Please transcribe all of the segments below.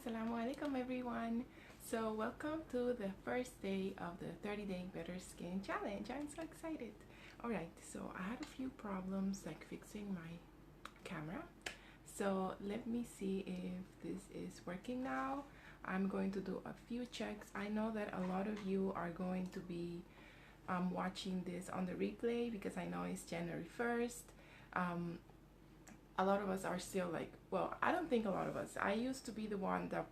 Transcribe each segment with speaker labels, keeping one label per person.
Speaker 1: Assalamu alaikum everyone. So welcome to the first day of the 30-day better skin challenge. I'm so excited. Alright, so I had a few problems like fixing my camera. So let me see if this is working now. I'm going to do a few checks. I know that a lot of you are going to be watching this on the replay because I know it's January 1st. A lot of us are still like, well, I don't think a lot of us. I used to be the one that,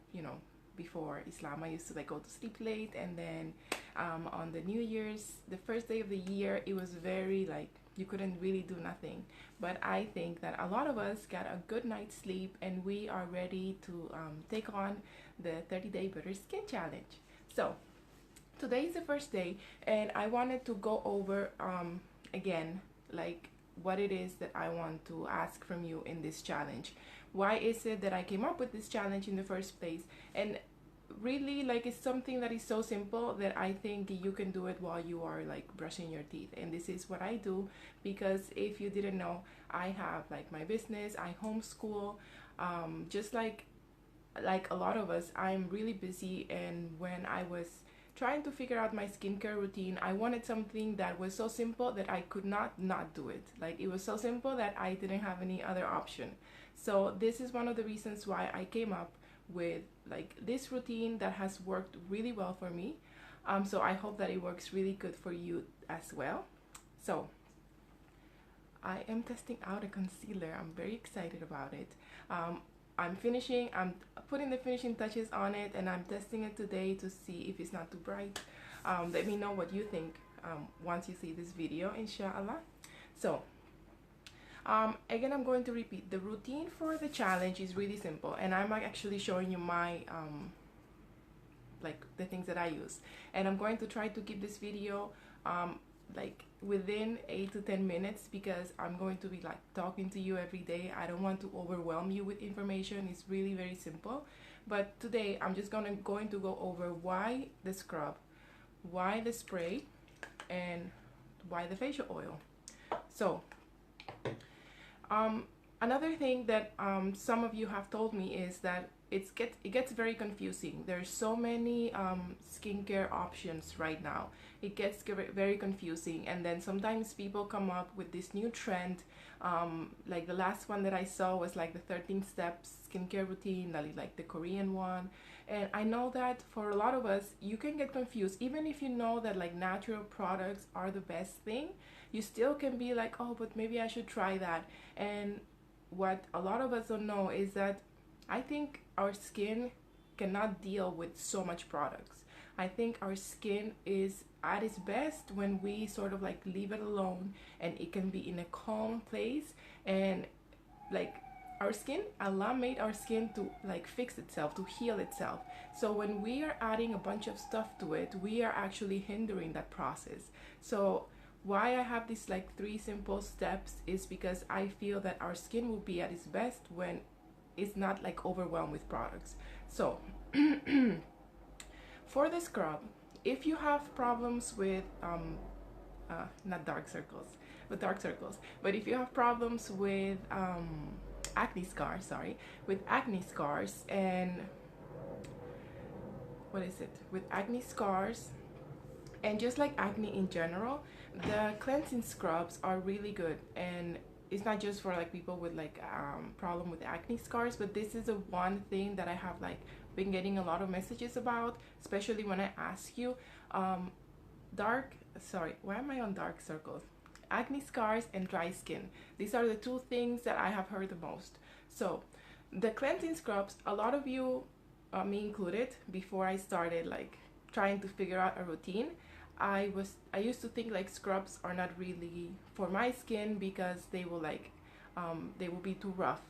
Speaker 1: before Islam, I used to like go to sleep late, and then on the New Year's, the first day of the year, it was very like you couldn't really do nothing. But I think that a lot of us got a good night's sleep and we are ready to take on the 30-day better skin challenge. So today is the first day, and I wanted to go over again like what it is that I want to ask from you in this challenge. Why is it that I came up with this challenge in the first place? And really, like, it's something that is so simple that I think you can do it while you are like brushing your teeth. And this is what I do, because if you didn't know, I have like my business, I homeschool, just like a lot of us, I'm really busy. And when I was trying to figure out my skincare routine, I wanted something that was so simple that I could not do it. Like, it was so simple that I didn't have any other option. So this is one of the reasons why I came up with like this routine that has worked really well for me. So I hope that it works really good for you as well. So I am testing out a concealer. I'm very excited about it. I'm putting the finishing touches on it, and I'm testing it today to see if it's not too bright. Let me know what you think once you see this video, inshallah. So again, I'm going to repeat. The routine for the challenge is really simple, and I'm actually showing you my like the things that I use, and I'm going to try to keep this video like within 8 to 10 minutes, because I'm going to be like talking to you every day. I don't want to overwhelm you with information. It's really very simple. But today I'm just going to go over why the scrub, why the spray, and why the facial oil. So another thing that some of you have told me is that it gets very confusing. There's so many skincare options right now. It gets very confusing, and then sometimes people come up with this new trend. Like the last one that I saw was like the 13 steps skincare routine, like the Korean one. And I know that for a lot of us, you can get confused. Even if you know that like natural products are the best thing, you still can be like, oh, but maybe I should try that. And what a lot of us don't know is that I think our skin cannot deal with so much products. I think our skin is at its best when we sort of like leave it alone, and it can be in a calm place. And like our skin, Allah made our skin to like fix itself, to heal itself. So when we are adding a bunch of stuff to it, we are actually hindering that process. So why I have these like 3 simple steps is because I feel that our skin will be at its best when it's not like overwhelmed with products. So for the scrub, if you have problems with not dark circles, but if you have problems with acne scars, and with acne scars and just like acne in general, the cleansing scrubs are really good. And it's not just for like people with like problem with acne scars, but this is the one thing that I have like been getting a lot of messages about, especially when I ask you why am I on dark circles? Acne scars and dry skin. These are the 2 things that I have heard the most. So the cleansing scrubs, a lot of you, me included, before I started like trying to figure out a routine, I used to think like scrubs are not really for my skin because they will be too rough.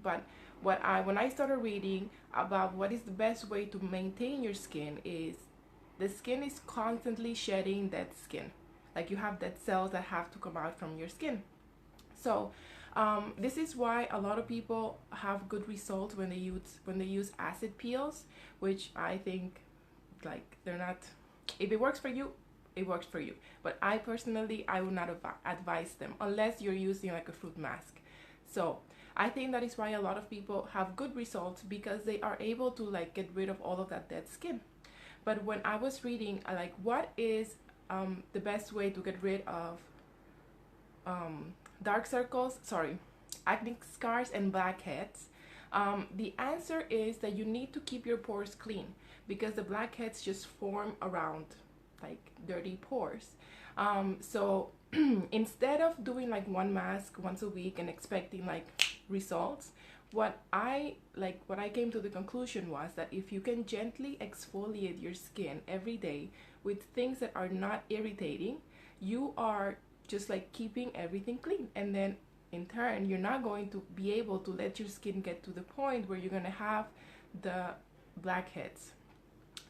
Speaker 1: But when I started reading about what is the best way to maintain your skin, is the skin is constantly shedding dead skin. Like, you have dead cells that have to come out from your skin. So this is why a lot of people have good results when they use acid peels, which I think like they're not. If it works for you, it works for you. But I personally, I would not advise them unless you're using like a fruit mask. So I think that is why a lot of people have good results, because they are able to like get rid of all of that dead skin. But when I was reading, I like, what is the best way to get rid of dark circles, sorry, acne scars and blackheads? The answer is that you need to keep your pores clean, because the blackheads just form around like dirty pores. So instead of doing like one mask once a week and expecting like results, what I came to the conclusion was that if you can gently exfoliate your skin every day with things that are not irritating, you are just like keeping everything clean. And then in turn, you're not going to be able to let your skin get to the point where you're going to have the blackheads.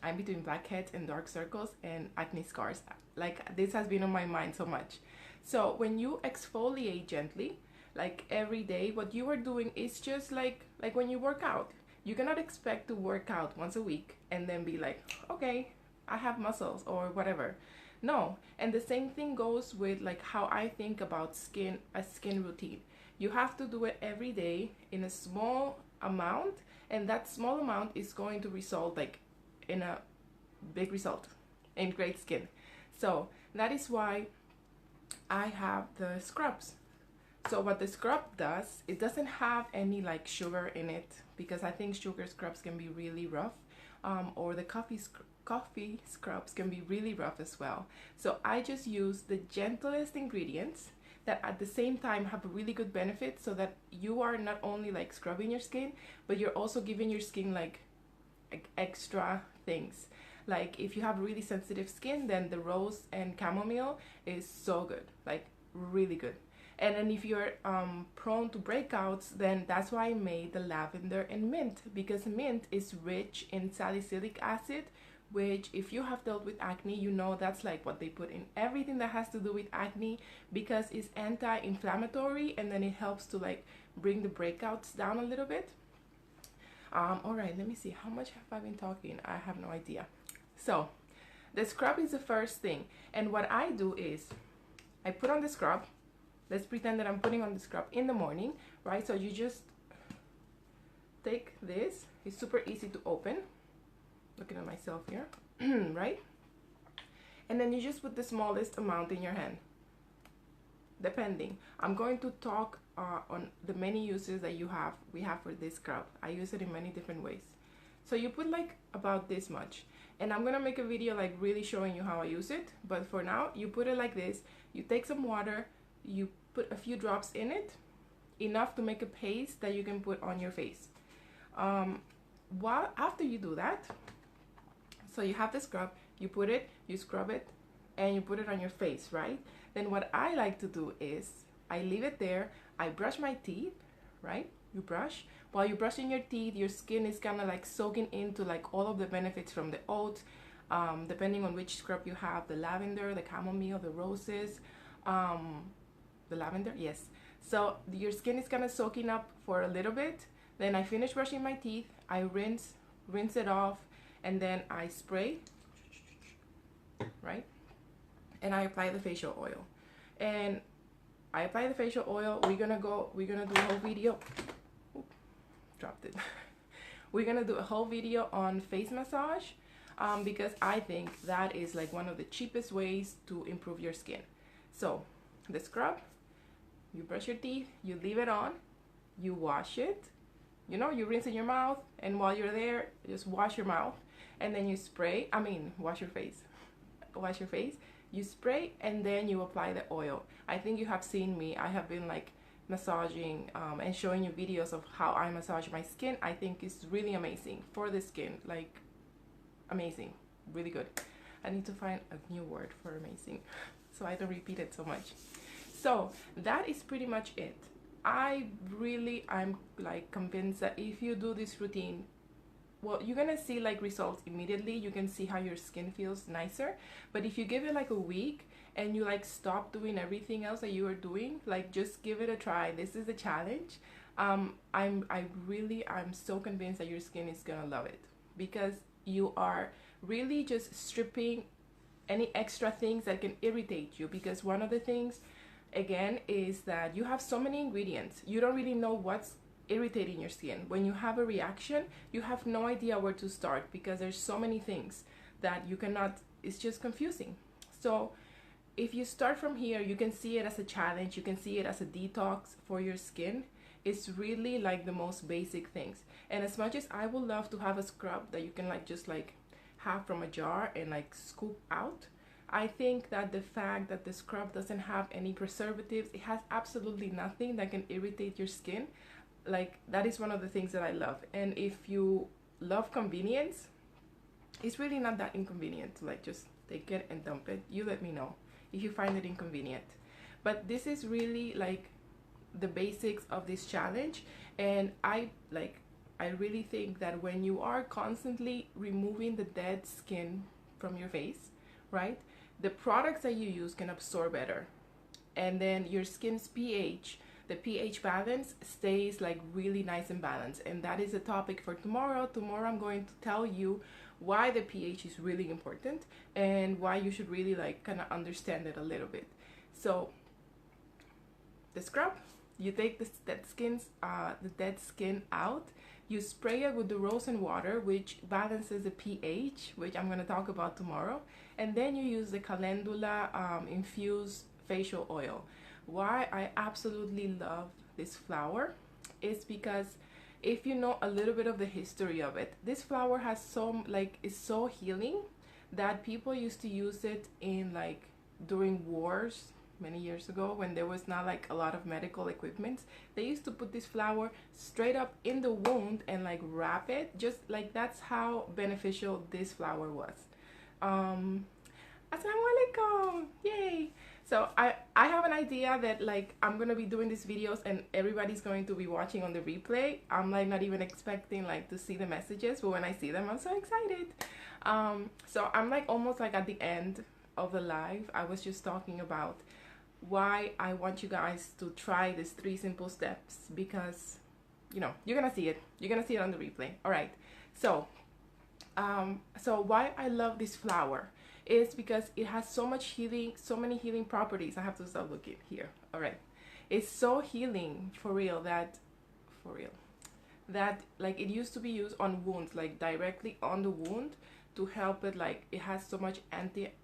Speaker 1: I'm between blackheads and dark circles and acne scars. Like, this has been on my mind so much. So when you exfoliate gently, like every day, what you are doing is just like when you work out. You cannot expect to work out once a week and then be like, okay, I have muscles or whatever. No. And the same thing goes with like how I think about a skin routine. You have to do it every day in a small amount, and that small amount is going to result like in a big result, in great skin. So that is why I have the scrubs. So what the scrub does, it doesn't have any like sugar in it, because I think sugar scrubs can be really rough, or the coffee scrubs can be really rough as well. So I just use the gentlest ingredients that at the same time have a really good benefit, so that you are not only like scrubbing your skin, but you're also giving your skin like extra things. Like if you have really sensitive skin, then the rose and chamomile is so good, like really good. And then if you're prone to breakouts, then that's why I made the lavender and mint, because mint is rich in salicylic acid, which if you have dealt with acne, you know that's like what they put in everything that has to do with acne, because it's anti-inflammatory, and then it helps to like bring the breakouts down a little bit. All right, let me see, how much have I been talking? I have no idea. So the scrub is the first thing, and what I do is I put on the scrub. Let's pretend that I'm putting on the scrub in the morning, right? So you just take this. It's super easy to open. Looking at myself here, right? And then you just put the smallest amount in your hand, depending. I'm going to talk on the many uses that we have for this scrub. I use it in many different ways. So you put like about this much, and I'm gonna make a video like really showing you how I use it. But for now, you put it like this. You take some water, you put a few drops in it, enough to make a paste that you can put on your face. After you do that, so you have the scrub, you put it, you scrub it, and you put it on your face, right? Then what I like to do is I leave it there. I brush my teeth, right? You brush. While you're brushing your teeth, your skin is kind of like soaking into like all of the benefits from the oats, depending on which scrub you have, the lavender, the chamomile, the roses, the lavender, yes. So your skin is kind of soaking up for a little bit. Then I finish brushing my teeth, I rinse it off, and then I spray, right? And I apply the facial oil. And I apply the facial oil. We're gonna do a whole video. Ooh, dropped it. We're gonna do a whole video on face massage, because I think that is like one of the cheapest ways to improve your skin. So the scrub, you brush your teeth, you leave it on, you wash it, you rinse in your mouth, and while you're there, just wash your mouth, and then you wash your face. Wash your face, you spray, and then you apply the oil. I think you have seen me. I have been like massaging and showing you videos of how I massage my skin. I think it's really amazing for the skin, like amazing, really good. I need to find a new word for amazing so I don't repeat it so much. So that is pretty much it. I'm like convinced that if you do this routine, well, you're gonna see like results immediately. You can see how your skin feels nicer. But if you give it like a week and you like stop doing everything else that you are doing, like just give it a try. This is a challenge. I'm so convinced that your skin is gonna love it, because you are really just stripping any extra things that can irritate you. Because one of the things again, is that you have so many ingredients. You don't really know what's irritating your skin. When you have a reaction, you have no idea where to start because there's so many things that you cannot, it's just confusing. So if you start from here, you can see it as a challenge, you can see it as a detox for your skin. It's really like the most basic things. And as much as I would love to have a scrub that you can like just like have from a jar and like scoop out, I think that the fact that the scrub doesn't have any preservatives, it has absolutely nothing that can irritate your skin. Like that is one of the things that I love. And if you love convenience, it's really not that inconvenient to like just take it and dump it. You let me know if you find it inconvenient. But this is really like the basics of this challenge. And I really think that when you are constantly removing the dead skin from your face, right, the products that you use can absorb better, and then your skin's pH, the pH balance stays like really nice and balanced. And that is a topic for tomorrow. Tomorrow I'm going to tell you why the pH is really important and why you should really like kind of understand it a little bit. So the scrub, you take the dead skin out, you spray it with the rose and water, which balances the pH, which I'm going to talk about tomorrow, and then you use the calendula infused facial oil. Why I absolutely love this flower is because if you know a little bit of the history of it, this flower has is so healing that people used to use it in like during wars many years ago when there was not like a lot of medical equipment. They used to put this flower straight up in the wound and like wrap it, just like that's how beneficial this flower was. Assalamu alaikum, yay. So I have an idea that like I'm gonna be doing these videos and everybody's going to be watching on the replay. I'm like not even expecting like to see the messages, but when I see them I'm so excited. So I'm like almost like at the end of the live. I was just talking about why I want you guys to try these 3 simple steps, because you know you're gonna see it on the replay. All right, so why I love this flower is because it has so much healing, so many healing properties. I have to stop looking here. All right, it's so healing for real that like it used to be used on wounds, like directly on the wound, to help it. Like it has so much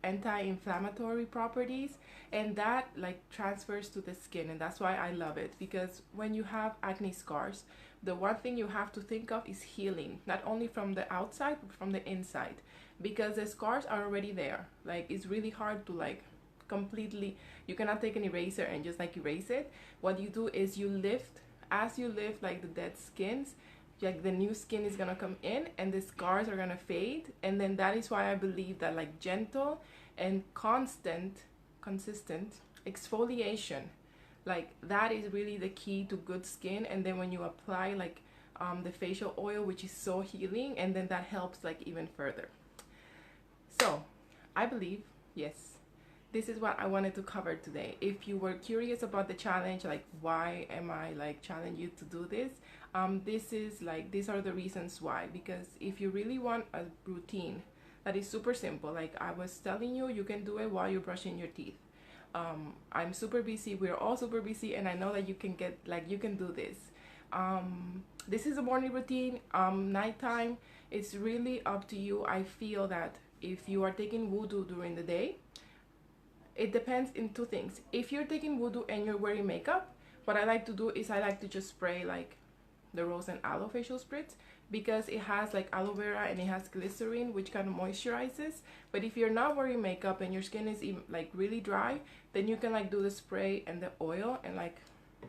Speaker 1: anti-inflammatory properties, and that like transfers to the skin. And that's why I love it, because when you have acne scars, the one thing you have to think of is healing, not only from the outside but from the inside, because the scars are already there. Like it's really hard to like completely, you cannot take an eraser and just like erase it. What you do is you lift, as you lift like the dead skins, like the new skin is gonna come in and the scars are gonna fade. And then that is why I believe that like gentle and consistent exfoliation, like that is really the key to good skin. And then when you apply like the facial oil, which is so healing, and then that helps like even further. So I believe, yes, this is what I wanted to cover today. If you were curious about the challenge, like why am I like challenging you to do this, these are the reasons why. Because if you really want a routine that is super simple, like I was telling you, you can do it while you're brushing your teeth. I'm super busy, we're all super busy, and I know that you can do this. This is a morning routine. Nighttime, it's really up to you. I feel that if you are taking wudu during the day, it depends in 2 things. If you're taking wudu and you're wearing makeup, what I like to do is I like to just spray like the rose and aloe facial spritz, because it has like aloe vera and it has glycerin, which kind of moisturizes. But if you're not wearing makeup and your skin is even like really dry, then you can like do the spray and the oil, and like,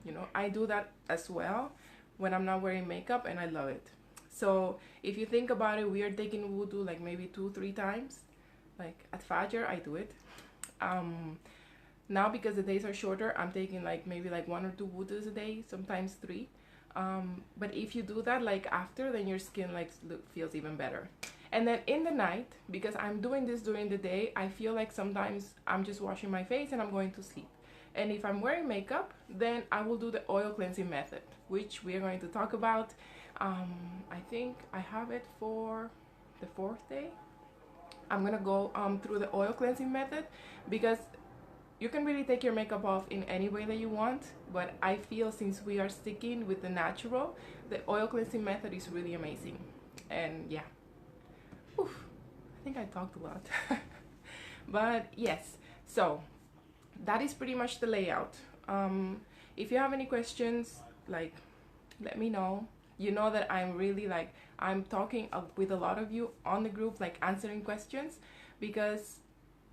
Speaker 1: you know, I do that as well when I'm not wearing makeup, and I love it. So if you think about it, we are taking wudu like maybe 2-3 times. Like at Fajr I do it. Now because the days are shorter, I'm taking like maybe like 1 or 2 wudus a day, sometimes 3. But if you do that like after, then your skin like feels even better. And then in the night, because I'm doing this during the day, I feel like sometimes I'm just washing my face and I'm going to sleep. And if I'm wearing makeup, then I will do the oil cleansing method, which we are going to talk about. I think I have it for the 4th day. I'm gonna go through the oil cleansing method, because you can really take your makeup off in any way that you want, but I feel since we are sticking with the natural, the oil cleansing method is really amazing. And yeah, oof, I think I talked a lot. But yes, so that is pretty much the layout. If you have any questions, like, let me know. You know that I'm really like, I'm talking with a lot of you on the group, like answering questions, because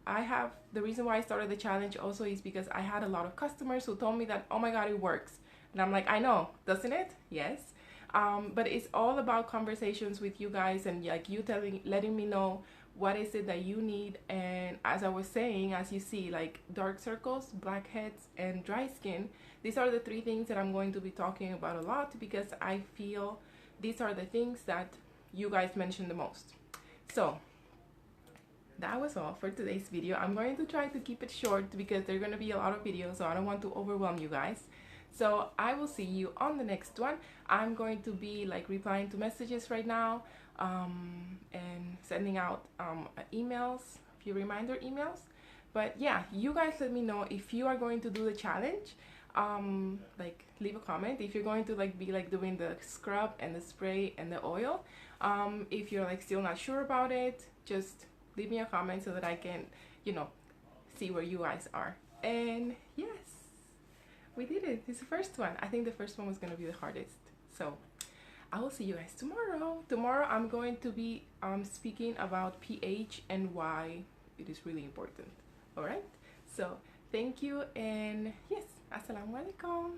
Speaker 1: I have, the reason why I started the challenge also is because I had a lot of customers who told me that, oh my god, it works. And I'm like, I know, doesn't it? Yes. But it's all about conversations with you guys, and like you letting me know what is it that you need. And as I was saying, as you see, like dark circles, blackheads, and dry skin, these are the three things that I'm going to be talking about a lot, because I feel these are the things that you guys mention the most. So that was all for today's video. I'm going to try to keep it short because there are going to be a lot of videos, so I don't want to overwhelm you guys. So I will see you on the next one. I'm going to be like replying to messages right now, and sending out emails, a few reminder emails. But yeah, you guys let me know if you are going to do the challenge. Like leave a comment if you're going to like be like doing the scrub and the spray and the oil. If you're like still not sure about it, just leave me a comment so that I can, you know, see where you guys are. And yes, we did it. It's the first one. I think the first one was going to be the hardest. So I will see you guys tomorrow. Tomorrow I'm going to be speaking about pH and why it is really important. All right. So thank you, and yes, assalamu alaikum.